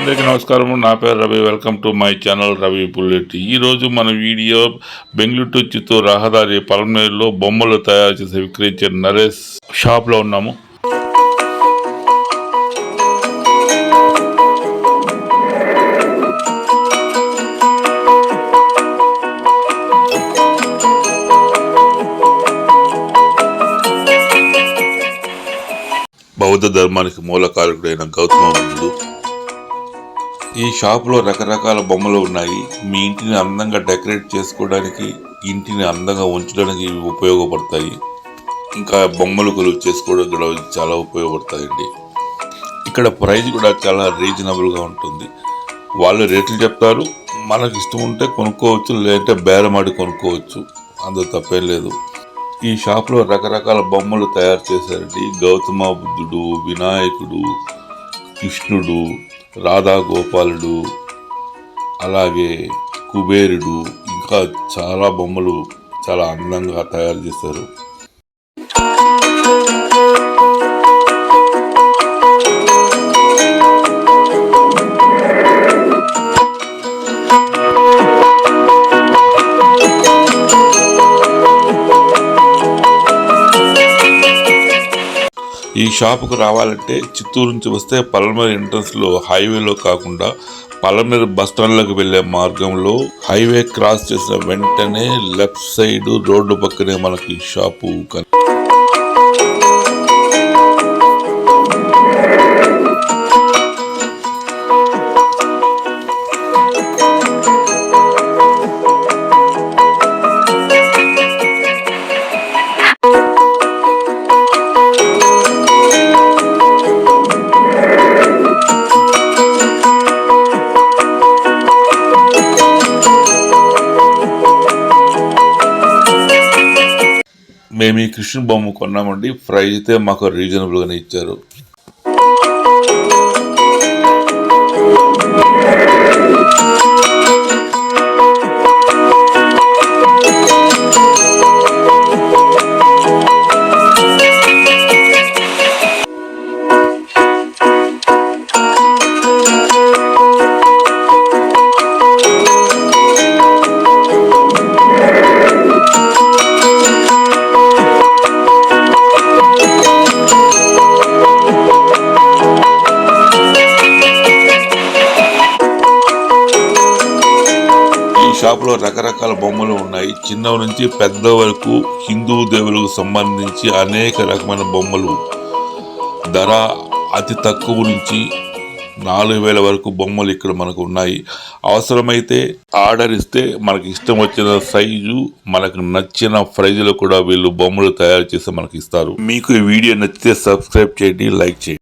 అందరికీ నమస్కారం. నా పేరు Ravi. Welcome to my channel Ravi bullet. ఈరోజు మన వీడియో బెంగళూరు టు చిత్తూరు రహదారి పలమనేరులో బొమ్మలు తయారు చేసి విక్రయించే నరేష్ షాప్లో ఉన్నాము. బౌద్ధ ధర్మానికి మూలకారకుడైన గౌతమ బుద్ధుడు. ఈ షాపులో రకరకాల బొమ్మలు ఉన్నాయి. మీ ఇంటిని అందంగా డెకరేట్ చేసుకోవడానికి, ఇంటిని అందంగా ఉంచడానికి ఇవి ఉపయోగపడతాయి. ఇంకా బొమ్మలు కొలువు చేసుకోవడానికి కూడా చాలా ఉపయోగపడతాయండి. ఇక్కడ ప్రైస్ కూడా చాలా రీజనబుల్గా ఉంటుంది. వాళ్ళు రేట్లు చెప్తారు, మనకు ఇష్టం ఉంటే కొనుక్కోవచ్చు, లేదంటే బేరమాడి కొనుక్కోవచ్చు. అందులో తప్పేం లేదు. ఈ షాప్లో రకరకాల బొమ్మలు తయారు చేశారండి. గౌతమ బుద్ధుడు, వినాయకుడు, కృష్ణుడు, రాధా గోపాలుడు, అలాగే కుబేరుడు, ఇంకా చాలా బొమ్మలు చాలా అందంగా తయారు చేశారు. ఈ షాపుకు రావాలంటే చిత్తూరు నుంచి వస్తే పలమనేరు ఎంట్రన్స్లో హైవేలో కాకుండా పలమనేరు బస్ స్టాండ్లోకి వెళ్ళే మార్గంలో హైవే క్రాస్ చేసిన వెంటనే లెఫ్ట్ సైడ్ రోడ్డు పక్కనే మనకి ఈ షాపు మేము ఈ కృష్ణ బొమ్మ కొన్నామండి. ప్రైస్ అయితే మాకు రీజనబుల్గానే ఇచ్చారు. షాపులో రకరకాల బొమ్మలు ఉన్నాయి. చిన్న నుంచి పెద్ద వరకు హిందూ దేవులకు సంబంధించి అనేక రకమైన బొమ్మలు. ధర అతి తక్కువ నుంచి 4,000 వరకు బొమ్మలు ఇక్కడ మనకు ఉన్నాయి. అవసరమైతే ఆర్డర్ ఇస్తే మనకి ఇష్టం వచ్చిన సైజు, మనకు నచ్చిన ప్రైజులో కూడా వీళ్ళు బొమ్మలు తయారు చేసి మనకి ఇస్తారు. మీకు ఈ వీడియో నచ్చితే సబ్స్క్రైబ్ చేయండి, లైక్ చేయండి.